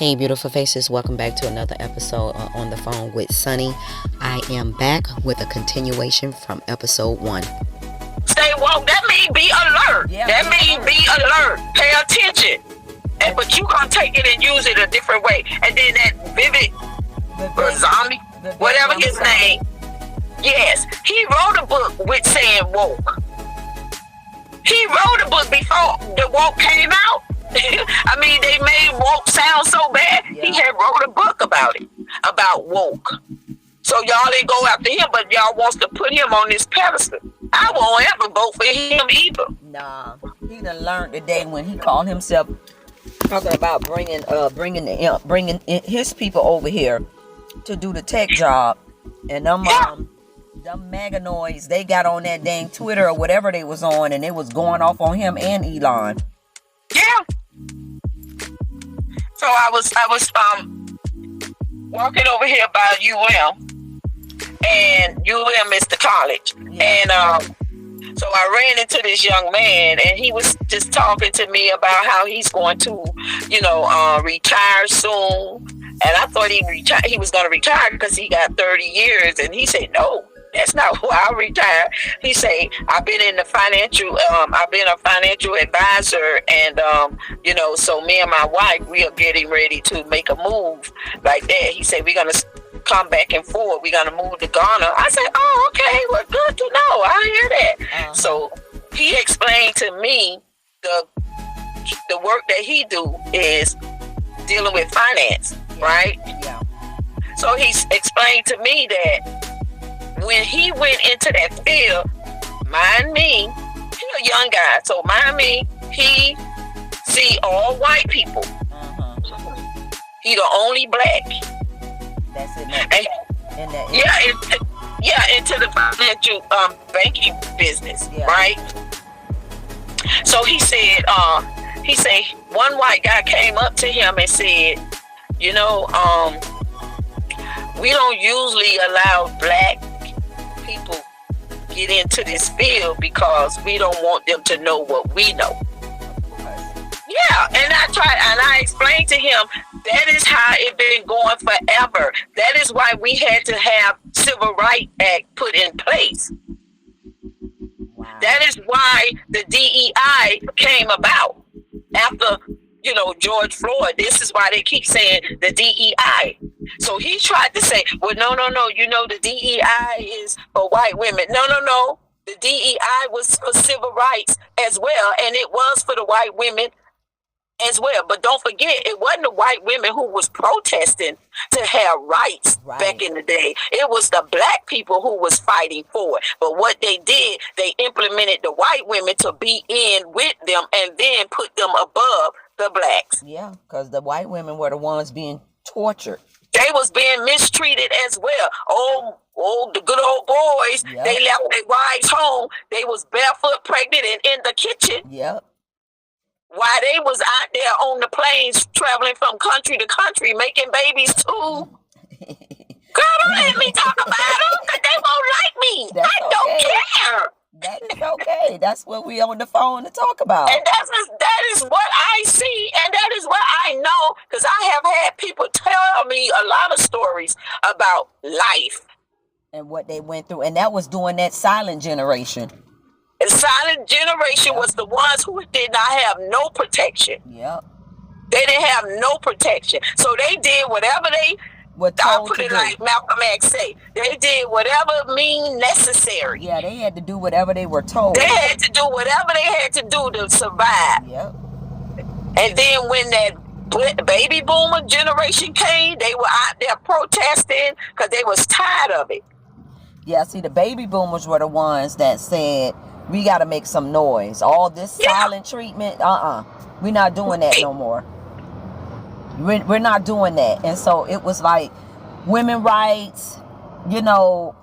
Hey, beautiful faces, welcome back to another episode on the phone with Sunnie. I am back with a continuation from episode 1. Stay woke. That means be alert. Yeah, that means be alert. Pay attention. But you gonna take it and use it a different way. And then that Vivid Zombie, whatever his name, yes, he wrote a book with saying woke. He wrote a book before the woke came out. I mean, they made woke sound so bad. Yeah. He had wrote a book about it, about woke. So y'all didn't go after him, but y'all wants to put him on this pedestal. I won't ever vote for him either. Nah, he done learned today when he called himself talking about bringing his people over here to do the tech job, and them maganoids, they got on that dang Twitter or whatever they was on, and they was going off on him and Elon. Yeah. So I was walking over here by UM, and UM is the college, and so I ran into this young man, and he was just talking to me about how he's going to, retire soon. And I thought he was going to retire because he got 30 years, and he said no. That's not who I'll retire. He say, I've been a financial advisor, and so me and my wife, we are getting ready to make a move like that. He said, we're gonna come back and forth. We're gonna move to Ghana. I said, oh, okay, well, good to know. I hear that. So he explained to me the work that he do is dealing with finance, right? Yeah. So he explained to me that when he went into that field, mind me, he a young guy, so mind me, he see all white people. He the only black. That's it. Into the financial banking business, right? So he said, one white guy came up to him and said, we don't usually allow black people get into this field because we don't want them to know what we know. Yeah, and I explained to him that is how it been going forever. That is why we had to have Civil Rights Act put in place. Wow. That is why the DEI came about after George Floyd. This is why they keep saying the DEI. So he tried to say, well, no, the DEI is for white women. No. The DEI was for civil rights as well, and it was for the white women as well. But don't forget, it wasn't the white women who was protesting to have rights back in the day. It was the black people who was fighting for it. But what they did, they implemented the white women to be in with them and then put them above the blacks. Yeah, because the white women were the ones being tortured. They was being mistreated as well. Oh, the good old boys, they left their wives home. They was barefoot, pregnant, and in the kitchen. Yep. While they was out there on the planes, traveling from country to country, making babies too. Girl, don't let me talk about them, because they won't like me. I don't care. That is okay. That's what we on the phone to talk about. And that is what I see, and that is what I know, because I have had people tell me a lot of stories about life. And what they went through. And that was during that silent generation. The silent generation was the ones who did not have no protection. Yep. They didn't have no protection. So they did whatever I'll put it like Malcolm X say. They did whatever mean necessary. Yeah, they had to do whatever they were told. They had to do whatever they had to do to survive. Yep. And then when that baby boomer generation came, they were out there protesting because they was tired of it. Yeah, see, the baby boomers were the ones that said, we got to make some noise. All this silent treatment, we're not doing that no more. We're not doing that. And so it was like women rights,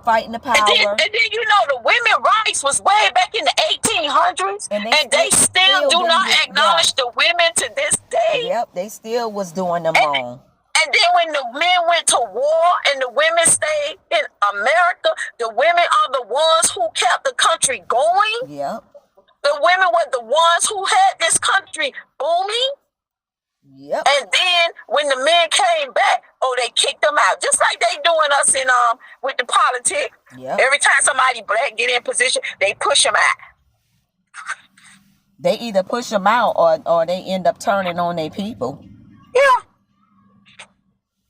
fighting the power. And then the women rights was way back in the 1800s. And they still do not acknowledge the women to this day. Yep, they still was doing them wrong. And then when the men went to war and the women stayed in America, the women are the ones who kept the country going. Yep. The women were the ones who had this country booming. Yep. And then when when the men came back, they kicked them out. Just like they doing us in with the politics. Yep. Every time somebody black get in position, they push them out. They either push them out or they end up turning on their people. Yeah.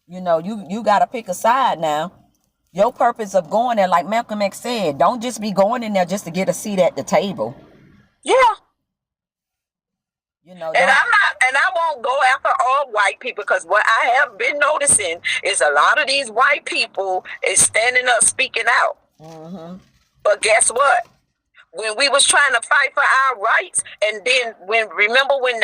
You got to pick a side now. Your purpose of going there, like Malcolm X said, don't just be going in there just to get a seat at the table. Yeah. And I won't go after all white people, because what I have been noticing is a lot of these white people is standing up speaking out. Mm-hmm. But guess what? When we was trying to fight for our rights, and then remember when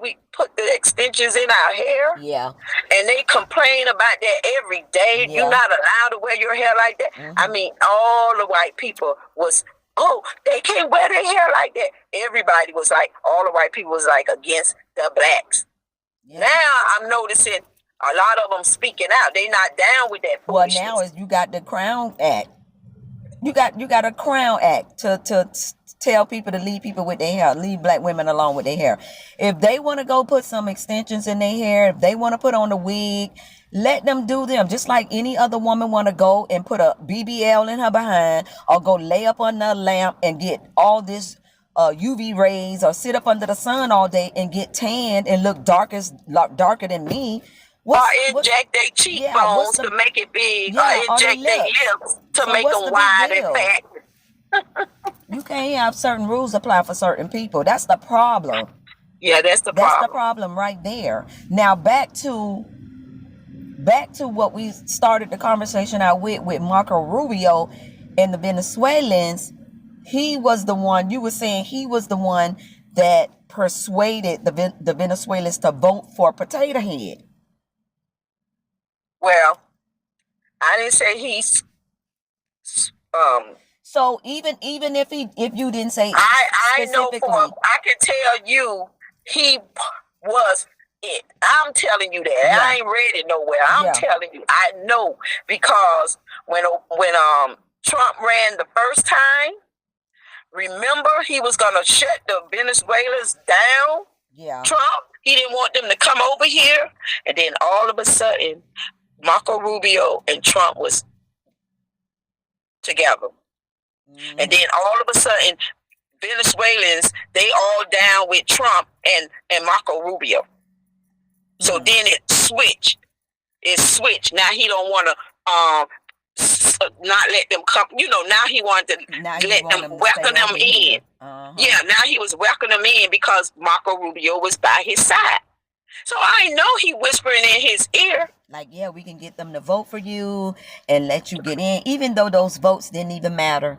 we put the extensions in our hair? Yeah. And they complain about that every day. Yeah. You're not allowed to wear your hair like that. Mm-hmm. I mean, all the white people was, they can't wear their hair like that. Everybody was like, all the white people was like against the blacks. Yeah. Now I'm noticing a lot of them speaking out. They not down with that foolishness. Well, now you got the Crown Act. You got a Crown Act to tell people to leave people with their hair, leave black women alone with their hair. If they want to go put some extensions in their hair, if they want to put on the wig, let them do them. Just like any other woman want to go and put a BBL in her behind, or go lay up under a lamp and get all this UV rays, or sit up under the sun all day and get tanned and look darker than me. Or inject their cheekbones to make it big, or inject their lips to make them wide and fat. You can't have certain rules apply for certain people. That's the problem. Yeah, that's the problem. That's the problem right there. Now back to what we started the conversation out with Marco Rubio and the Venezuelans. He was the one, you were saying he was the one that persuaded the Venezuelans to vote for Potato Head. Well, I didn't say he's. So even if you didn't say, I know I can tell you he was it. I'm telling you that. Yeah. I ain't read it nowhere. I'm telling you, I know, because when Trump ran the first time, remember he was gonna shut the Venezuelans down. Yeah. Trump, he didn't want them to come over here, and then all of a sudden, Marco Rubio and Trump was together. Mm-hmm. And then all of a sudden, Venezuelans, they all down with Trump and Marco Rubio. Mm-hmm. So then it switched. Now he don't want to not let them come. Now he wanted to let them welcome them in. Uh-huh. Yeah, now he was welcoming them in because Marco Rubio was by his side. So I know he whispering in his ear. Like, yeah, we can get them to vote for you and let you get in, even though those votes didn't even matter.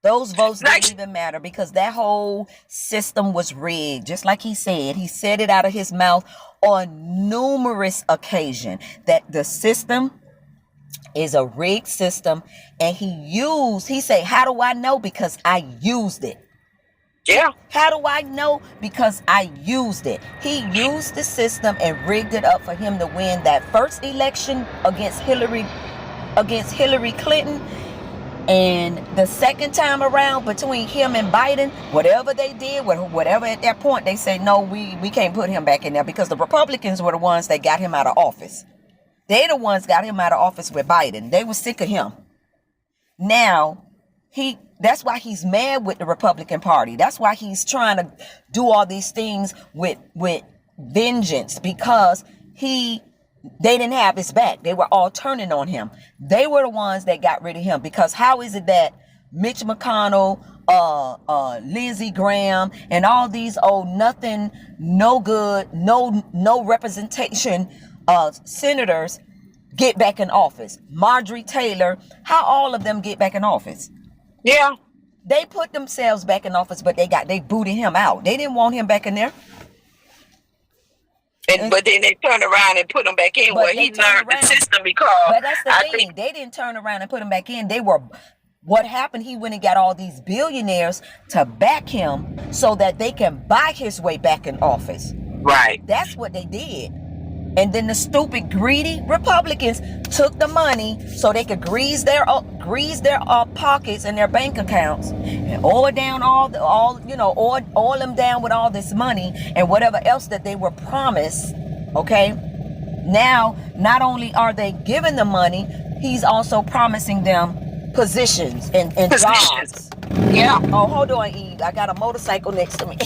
Those votes didn't even matter because that whole system was rigged. Just like he said it out of his mouth on numerous occasions that the system is a rigged system. And he said, how do I know? Because I used it. Yeah. How do I know? Because I used it. He used the system and rigged it up for him to win that first election against Hillary Clinton. And the second time around between him and Biden, whatever they did, whatever at that point, they said, no, we can't put him back in there because the Republicans were the ones that got him out of office. They the ones got him out of office with Biden. They were sick of him. Now, that's why he's mad with the Republican Party. That's why he's trying to do all these things with vengeance, because they didn't have his back. They were all turning on him. They were the ones that got rid of him, because how is it that Mitch McConnell, Lindsey Graham, and all these old nothing, no good, no representation senators get back in office? Marjorie Taylor, how all of them get back in office? Yeah. They put themselves back in office, but they booted him out. They didn't want him back in there. But then they turned around and put him back in where he learned the system, because but that's the thing. They didn't turn around and put him back in. What happened, he went and got all these billionaires to back him so that they can buy his way back in office. Right. That's what they did. And then the stupid, greedy Republicans took the money so they could grease their pockets and their bank accounts, and oil down oil them down with all this money and whatever else that they were promised. Okay, Now, not only are they giving the money, he's also promising them positions and jobs. Yeah. Oh, hold on, Eve. I got a motorcycle next to me.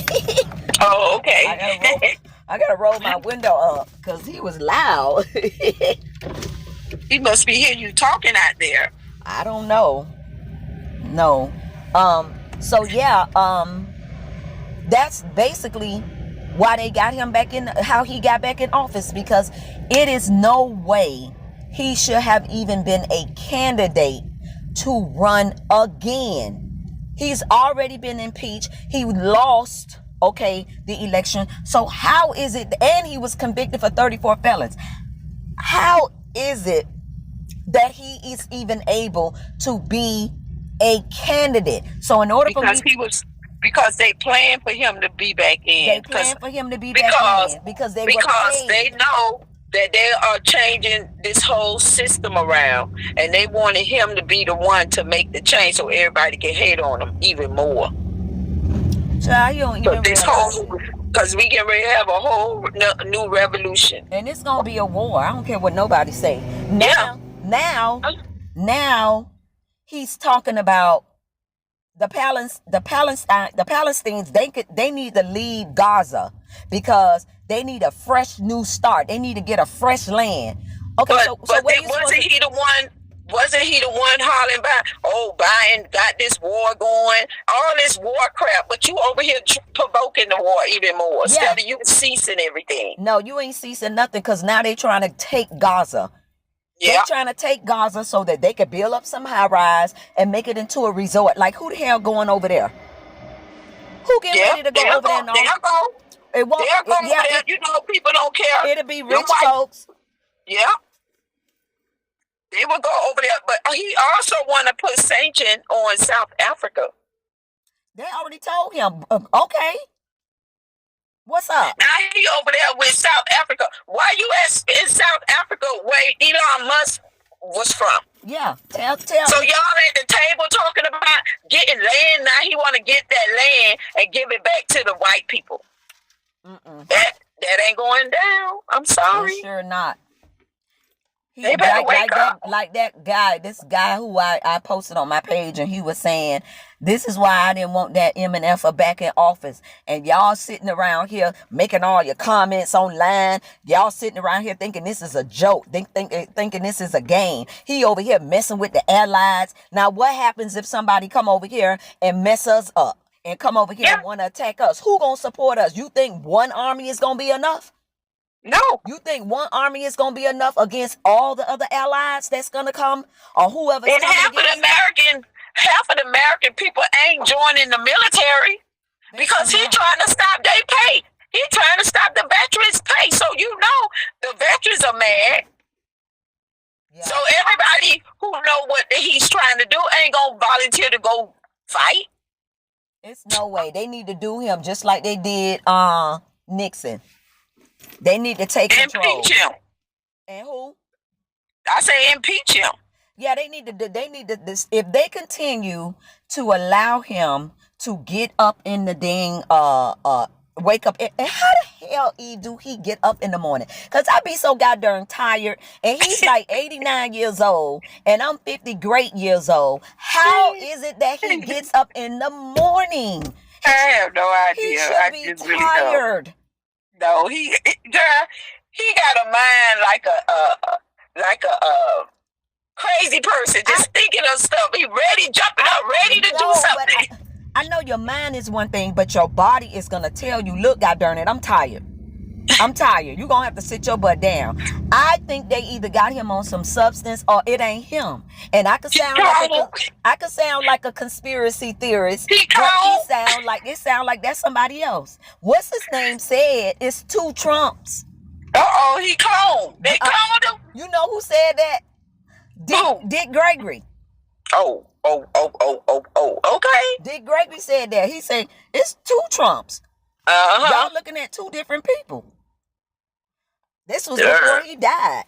Oh, okay. I gotta roll my window up because he was loud. He must be hearing you talking out there. I don't know. No. So yeah, that's basically why they got him back in, how he got back in office, because it is no way he should have even been a candidate to run again. He's already been impeached. He lost, the election. So how is it, and he was convicted for 34 felons. How is it that he is even able to be a candidate? So in order because they planned for him to be back in. Because they know that they are changing this whole system around, and they wanted him to be the one to make the change so everybody can hate on him even more. Child, you don't even realize. Because we get ready to have a whole new revolution. And it's going to be a war. I don't care what nobody say. Now, he's talking about the Palestinians. They need to leave Gaza because they need a fresh new start. They need to get a fresh land. Okay, but wasn't he the one hollering about, Biden got this war going, all this war crap, but you over here provoking the war even more instead of you ceasing everything. No, you ain't ceasing nothing, because now they trying to take Gaza. Yeah. They're trying to take Gaza so that they could build up some high rise and make it into a resort. Like, who the hell going over there? Who getting ready to go over there? They'll go. They'll go over there. You know, people don't care. It'll be rich folks. Yeah. They will go over there. But he also want to put sanction on South Africa. They already told him. Okay. What's up? Now he over there with South Africa. Why you in South Africa where Elon Musk was from? Yeah, tell. So y'all at the table talking about getting land. Now he want to get that land and give it back to the white people. That ain't going down. I'm sorry. They're sure not. They better wake up. Like that guy, this guy who I posted on my page, and he was saying, this is why I didn't want that MNF back in office. And y'all sitting around here making all your comments online. Y'all sitting around here thinking this is a joke, thinking this is a game. He over here messing with the allies. Now, what happens if somebody come over here and mess us up and come over here and want to attack us? Who gonna support us? You think one army is gonna be enough? No. You think one army is going to be enough against all the other allies that's going to come, or whoever? And half of the American people ain't joining the military because he's trying to stop their pay. He's trying to stop the veterans' pay. So you know the veterans are mad. Yeah. So everybody who know what he's trying to do ain't going to volunteer to go fight. It's no way. They need to do him just like they did Nixon. They need to take control. Impeach him. And who? I say impeach him. Yeah, they need to. If they continue to allow him to get up in the dang wake up, and how the hell do he get up in the morning? Because I be so goddamn tired, and he's like 89 years old, and I'm 50 great years old. How is it that he gets up in the morning? I have no idea. He should be tired. No, he got a mind like a crazy person, just thinking of stuff. He jumping up, ready to do something. I know your mind is one thing, but your body is gonna tell you, look, God darn it, I'm tired. I'm tired. You're gonna have to sit your butt down. I think they either got him on some substance or it ain't him. And I could sound like a conspiracy theorist. But it sound like that's somebody else. What's his name said it's two Trumps. He cloned. They cloned him. You know who said that? Dick Gregory. Okay. Dick Gregory said that. He said it's two Trumps. Y'all looking at two different people. This was before he died.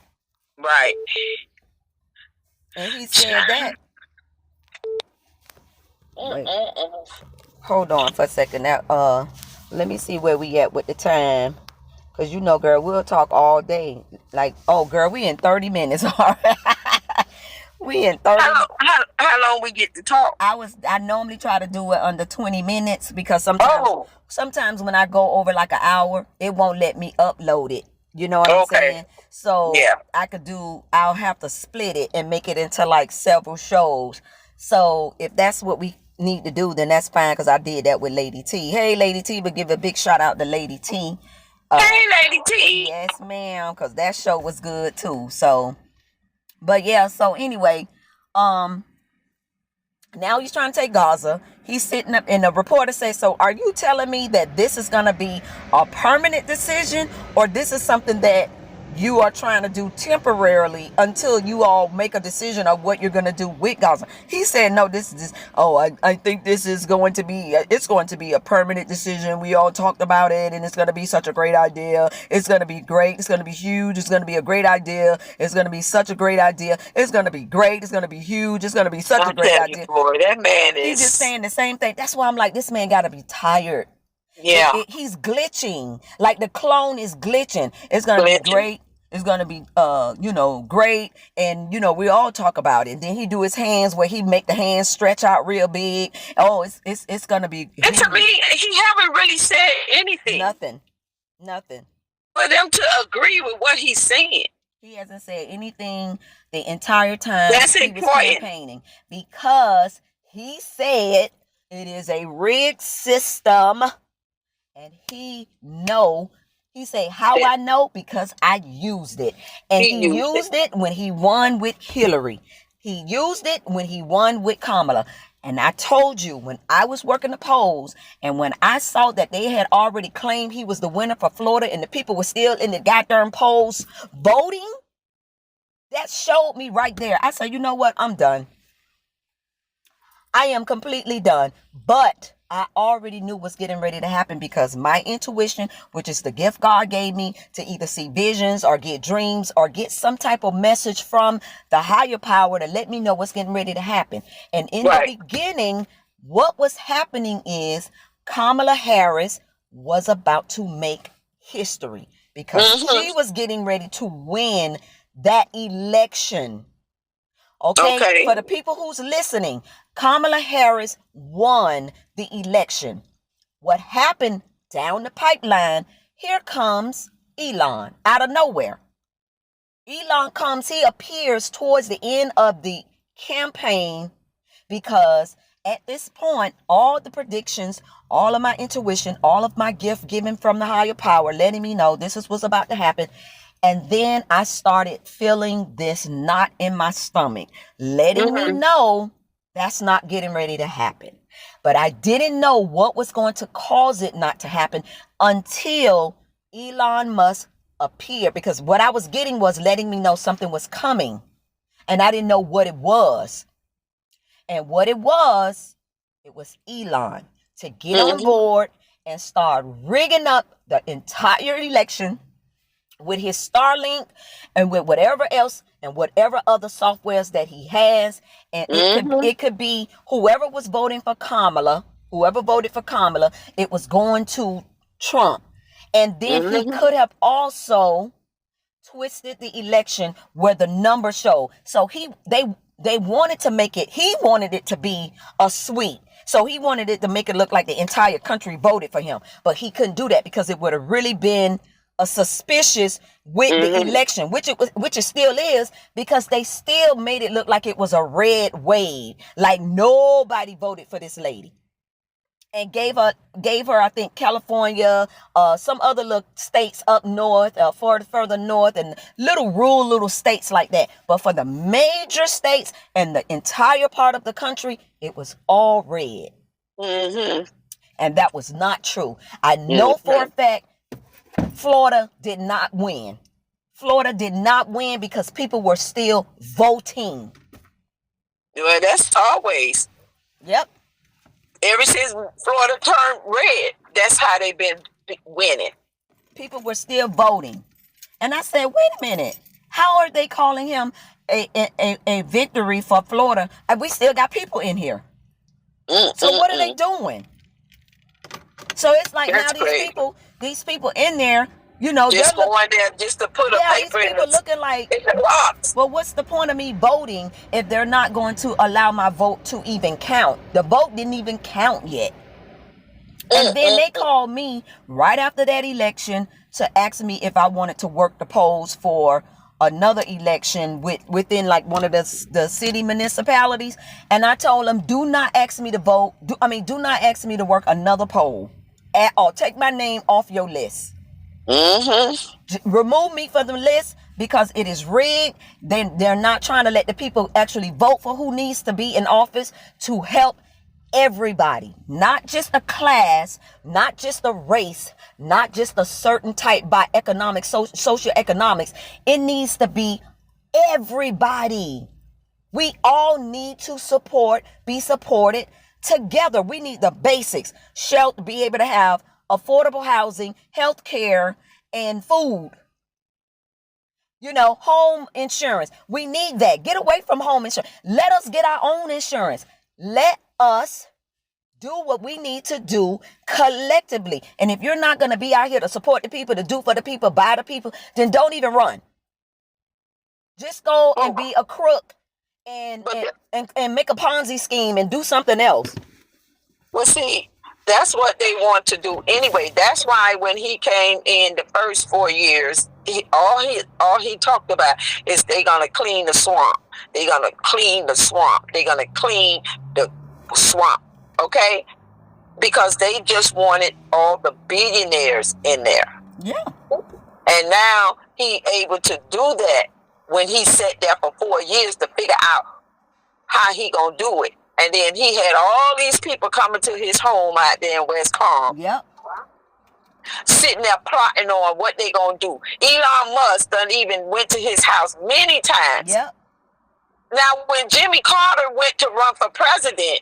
Right. And he said that. Wait. Hold on for a second. Now, let me see where we at with the time. Because, girl, we'll talk all day. Like, oh, girl, we in 30 minutes. All right. We in 30 minutes. How long we get to talk? I normally try to do it under 20 minutes because sometimes when I go over like an hour, it won't let me upload it. You know what I'm saying? So I'll have to split it and make it into like several shows. So if that's what we need to do, then that's fine, because I did that with Lady T. Hey, Lady T, but give a big shout out to Lady T. Hey, Lady T. Yes, ma'am, because that show was good too. So, but yeah, so anyway, now he's trying to take Gaza. He's sitting up, and the reporter says, so are you telling me that this is going to be a permanent decision, or this is something that you are trying to do temporarily until you all make a decision of what you're going to do with Gaza? He said, no, I think this is going to be, it's going to be a permanent decision. We all talked about it, and it's going to be such a great idea. It's going to be great. It's going to be huge. It's going to be a great idea. It's going to be such a great idea. It's going to be great. It's going to be huge. It's going to be such a great idea. Boy, that man is... He's just saying the same thing. That's why I'm like, this man got to be tired. Yeah. He's glitching. Like the clone is glitching. It's going to be great. It's going to be, great. And, we all talk about it. Then he do his hands where he make the hands stretch out real big. Oh, it's going to be. And to me, he haven't really said anything. Nothing. For them to agree with what he's saying. He hasn't said anything the entire time That's he important. was campaigning, because he said it is a rigged system, and he said, how I know? Because I used it. And he used it when he won with Hillary. He used it when he won with Kamala. And I told you, when I was working the polls, and when I saw that they had already claimed he was the winner for Florida, and the people were still in the goddamn polls voting, that showed me right there. I said, you know what? I'm done. I am completely done. But I already knew what's getting ready to happen, because my intuition, which is the gift God gave me to either see visions or get dreams or get some type of message from the higher power to let me know what's getting ready to happen. And in the beginning, what was happening is Kamala Harris was about to make history, because she was getting ready to win that election. Okay? For the people who's listening, Kamala Harris won the election. What happened down the pipeline, here comes Elon out of nowhere. Elon comes, he appears towards the end of the campaign, because at this point, all the predictions, all of my intuition, all of my gift given from the higher power, letting me know this is what's about to happen. And then I started feeling this knot in my stomach, letting me know that's not getting ready to happen. But I didn't know what was going to cause it not to happen until Elon Musk appeared, because what I was getting was letting me know something was coming, and I didn't know what it was. And what it was Elon to get on board and start rigging up the entire election with his Starlink and with whatever else and whatever other softwares that he has. And it could be whoever was voting for Kamala, whoever voted for Kamala, it was going to Trump. And then he could have also twisted the election where the numbers show. So they wanted to make it, he wanted it to be a sweep. So he wanted it to make it look like the entire country voted for him. But he couldn't do that, because it would have really been a suspicious with the election, which it still is, because they still made it look like it was a red wave, like nobody voted for this lady, and gave her I think California, some other little states up north, further north, and little states like that. But for the major states and the entire part of the country, it was all red, and that was not true. I know for a fact Florida did not win. Florida did not win because people were still voting. Well, that's always. Yep. Ever since Florida turned red, that's how they've been winning. People were still voting. And I said, wait a minute. How are they calling him a victory for Florida? And we still got people in here. So what are they doing? So it's like, that's now these people in there, You know, just going there just to put a paper these people looking like, in the box. Well, what's the point of me voting if they're not going to allow my vote to even count? The vote didn't even count yet. And then they called me right after that election to ask me if I wanted to work the polls for another election within like one of the city municipalities. And I told them, do not ask me to vote. Do not ask me to work another poll at all. Take my name off your list. Remove me from the list because it is rigged. They're not trying to let the people actually vote for who needs to be in office to help everybody, not just a class, not just a race, not just a certain type by economics, socioeconomics. It needs to be everybody. We all need to be supported together. We need the basics. Shelter, be able to have affordable housing, health care, and food. You know, home insurance. We need that. Get away from home insurance. Let us get our own insurance. Let us do what we need to do collectively. And if you're not going to be out here to support the people, to do for the people, by the people, then don't even run. Just go and be a crook and make a Ponzi scheme and do something else. Well, see, that's what they want to do anyway. That's why when he came in the first 4 years, all he talked about is they're gonna clean the swamp. They're gonna clean the swamp. They're gonna clean the swamp. Okay, because they just wanted all the billionaires in there. Yeah. And now he able to do that when he sat there for 4 years to figure out how he gonna do it. And then he had all these people coming to his home out there in West Palm. Yep. Sitting there plotting on what they gonna do. Elon Musk done even went to his house many times. Yep. Now, when Jimmy Carter went to run for president,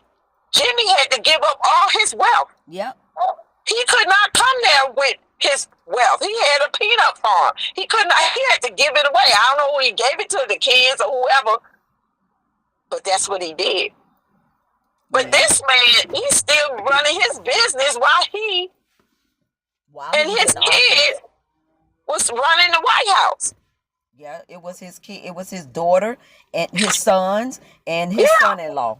Jimmy had to give up all his wealth. Yep. He could not come there with his wealth. He had a peanut farm. He had to give it away. I don't know who he gave it to, the kids or whoever. But that's what he did. But this man, he's still running his business while his kids was running the White House. Yeah, it was his kid. It was his daughter and his sons and his son-in-law.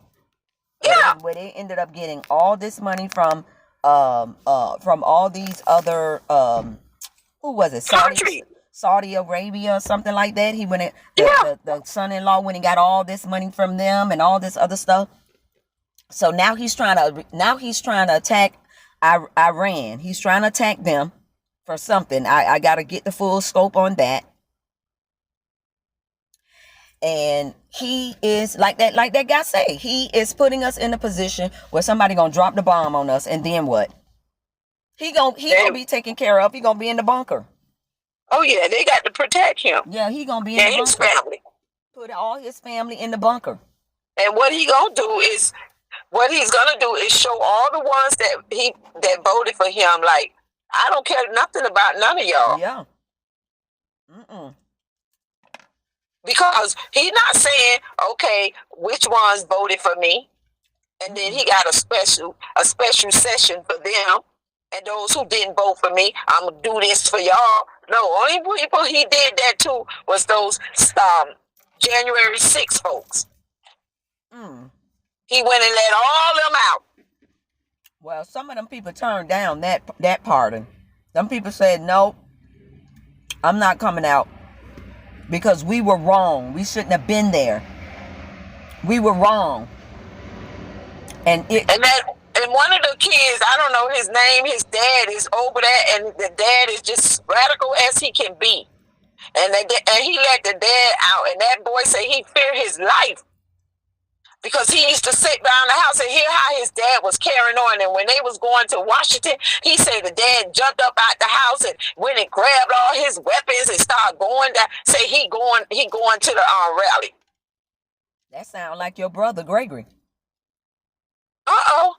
Yeah. Where they ended up getting all this money from all these other who was it? Saudi Arabia or something like that. He went the son-in-law went and got all this money from them and all this other stuff. So now he's trying to attack Iran. He's trying to attack them for something. I got to get the full scope on that. And he is like that guy say, he is putting us in a position where somebody gonna drop the bomb on us, and then what? He gonna be taken care of. He gonna be in the bunker. Oh yeah, they got to protect him. Yeah, he gonna be in the bunker. His family. Put all his family in the bunker. And what he's gonna do is show all the ones that voted for him, like, I don't care nothing about none of y'all. Yeah. Because he's not saying, okay, which ones voted for me, and then he got a special session for them, and those who didn't vote for me, I'm gonna do this for y'all. No, only people he did that to was those January 6th folks. He went and let all them out. Well, some of them people turned down that pardon. Some people said, no, I'm not coming out. Because we were wrong. We shouldn't have been there. We were wrong. And one of the kids, I don't know his name, his dad is over there, and the dad is just radical as he can be. And he let the dad out, and that boy said he feared his life. Because he used to sit down the house and hear how his dad was carrying on. And when they was going to Washington, he said the dad jumped up out the house and went and grabbed all his weapons and started going down. Say he going to the rally. That sounds like your brother Gregory. Uh-oh.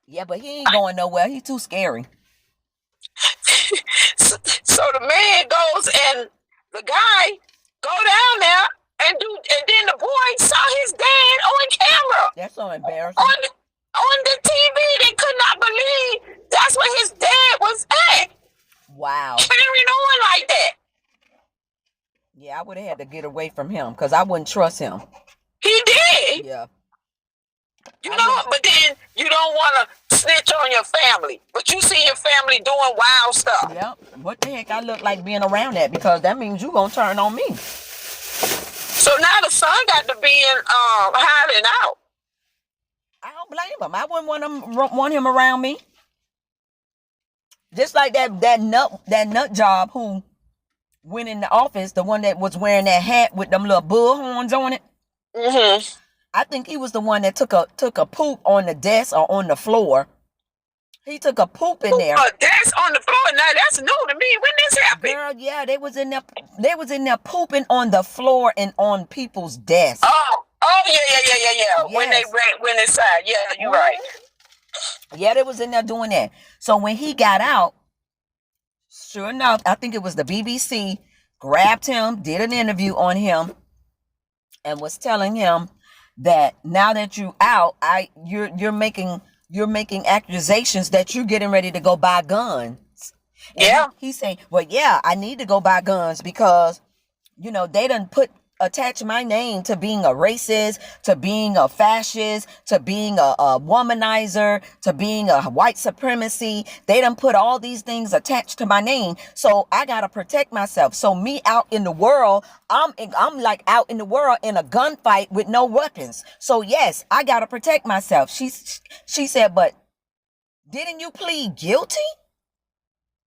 Yeah, but he ain't going nowhere. He's too scary. So the man goes and the guy go down there. And then the boy saw his dad on camera. That's so embarrassing. On the TV, they could not believe that's where his dad was at. Wow. Carry on like that. Yeah, I would have had to get away from him because I wouldn't trust him. He did. Yeah. You know, but then you don't want to snitch on your family. But you see your family doing wild stuff. Yep. What the heck I look like being around that, because that means you gonna turn on me. So now the son got to be in hiding out. I don't blame him. I wouldn't want him around me. Just like that nut job who went in the office, the one that was wearing that hat with them little bull horns on it. Mm-hmm. I think he was the one that took a poop on the desk or on the floor. He took a poop in there. That's on the floor. Now that's new to me. When this happened? Girl, yeah, they was in there pooping on the floor and on people's desks. Oh yeah. Yes. When they went inside. Yeah, you're right. Yeah, they was in there doing that. So when he got out, sure enough, I think it was the BBC grabbed him, did an interview on him, and was telling him that now that you out, you're making accusations that you're getting ready to go buy guns. And yeah. He's saying, well, yeah, I need to go buy guns because, you know, they done attach my name to being a racist, to being a fascist, to being a womanizer, to being a white supremacy. They done put all these things attached to my name. So I got to protect myself. So me out in the world, I'm like out in the world in a gunfight with no weapons. So yes, I got to protect myself. She said, but didn't you plead guilty?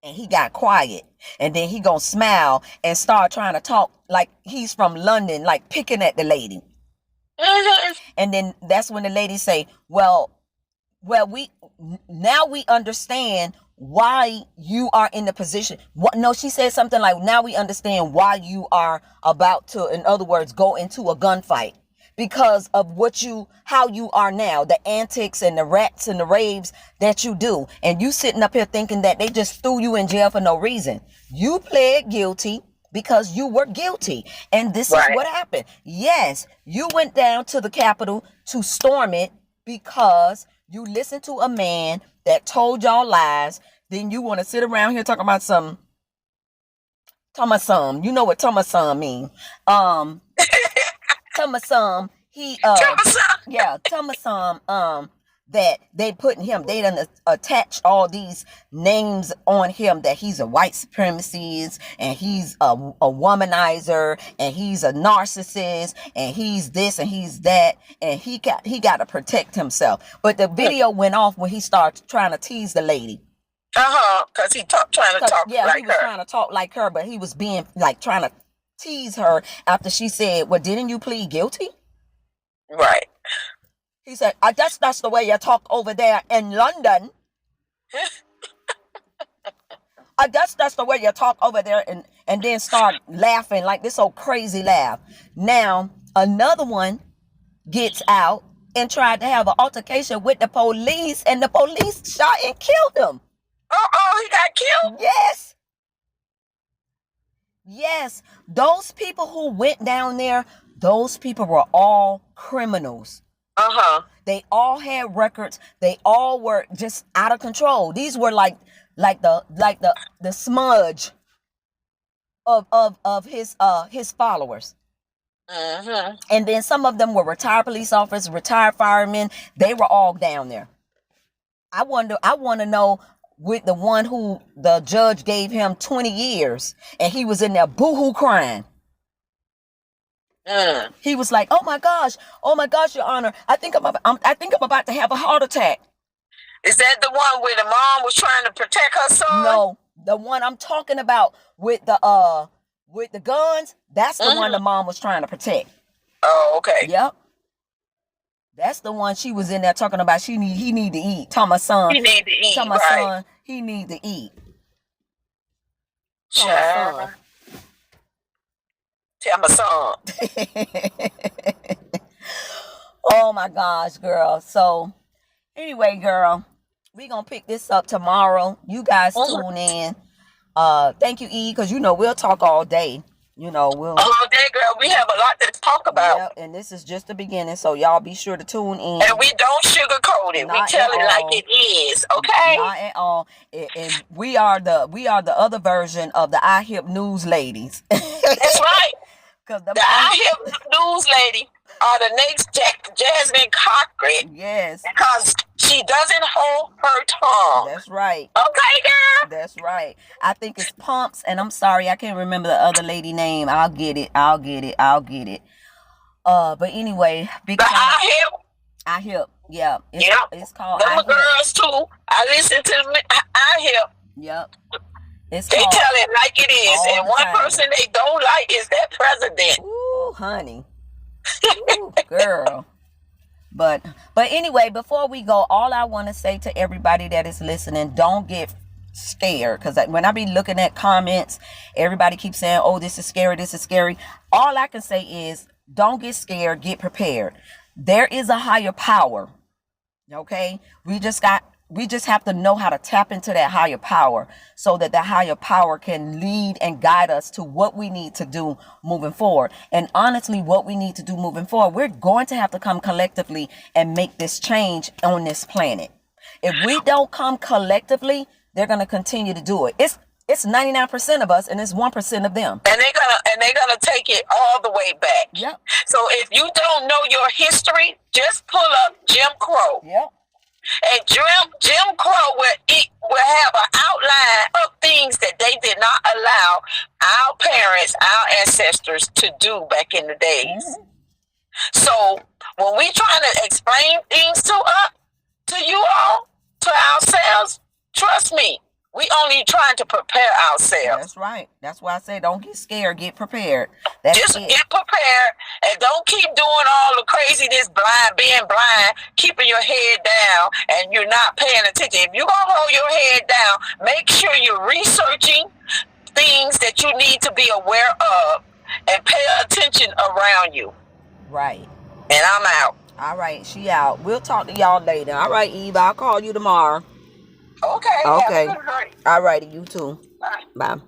And he got quiet. And then he gonna smile and start trying to talk like he's from London, like picking at the lady. Mm-hmm. And then that's when the lady say, well, we understand why you are in the position. No, she said something like, now we understand why you are about to, in other words, go into a gunfight. Because of how you are now, the antics and the rats and the raves that you do. And you sitting up here thinking that they just threw you in jail for no reason. You pled guilty because you were guilty. And this is what happened. Yes, you went down to the Capitol to storm it because you listened to a man that told y'all lies. Then you want to sit around here talking about some. You know what Thomason mean. Thomason, that they putting him, they done attach all these names on him that he's a white supremacist and he's a womanizer and he's a narcissist and he's this and he's that, and he got to protect himself. But the video went off when he started trying to tease the lady. Because he trying to talk like her. Yeah, he was trying to talk like her, but he was being like trying to tease her after she said, well, didn't you plead guilty? Right. He said, I guess that's the way you talk over there in London. I guess that's the way you talk over there, and then start laughing like this old crazy laugh. Now, another one gets out and tried to have an altercation with the police, and the police shot and killed him. He got killed? Yes. Yes, those people who went down there, those people were all criminals. They all had records. They all were just out of control. These were like the smudge of his followers. And then some of them were retired police officers, retired firemen. They were all down there. I want to know, with the one who the judge gave him 20 years and he was in there boohoo crying. He was like, oh my gosh, Your Honor, I think I'm about to have a heart attack. Is that the one where the mom was trying to protect her son? No, the one I'm talking about with the guns, that's the one the mom was trying to protect. Oh, okay. Yep. That's the one she was in there talking about. He need to eat. Tell my son. He need to eat. Tell my son he need to eat. Tell my son. Oh my gosh, girl. So anyway, girl, we gonna pick this up tomorrow. You guys tune in. Thank you, E, because we'll talk all day. we'll. Oh, there, girl. We have a lot to talk about. Yep, and this is just the beginning, so y'all be sure to tune in. And we don't sugarcoat it. We tell it like it is, okay? Not at all. And we are the other version of the iHip news ladies. That's right. Because the iHip news lady are the next Jasmine Cochran. Yes. Because she doesn't hold her tongue. That's right. Okay, girl? That's right. I think it's Pumps, and I'm sorry, I can't remember the other lady name. I'll get it. But anyway, because iHip. Yeah. It's called iHip. The girls too. I listen to iHip. Yep. They tell it like it is. And one person they don't like is that president. Ooh, honey. Ooh, girl. But anyway, before we go, all I want to say to everybody that is listening, don't get scared. Because when I be looking at comments, everybody keeps saying, oh, this is scary. All I can say is, don't get scared. Get prepared. There is a higher power. Okay? We just have to know how to tap into that higher power so that the higher power can lead and guide us to what we need to do moving forward. And honestly, what we need to do moving forward, we're going to have to come collectively and make this change on this planet. If we don't come collectively, they're going to continue to do it. It's 99% of us and it's 1% of them. And they're gonna take it all the way back. Yep. So if you don't know your history, just pull up Jim Crow. Yep. And Jim Crow will have an outline of things that they did not allow our parents, our ancestors to do back in the days. Mm-hmm. So when we trying to explain things to you all, to ourselves, trust me, we only trying to prepare ourselves. That's right. That's why I say don't get scared, get prepared. Just get prepared and don't keep doing all the craziness, being blind, keeping your head down, and you're not paying attention. If you're going to hold your head down, make sure you're researching things that you need to be aware of and pay attention around you. Right. And I'm out. All right, she out. We'll talk to y'all later. All right, Eve, I'll call you tomorrow. Okay. All righty, you too. Bye. Bye.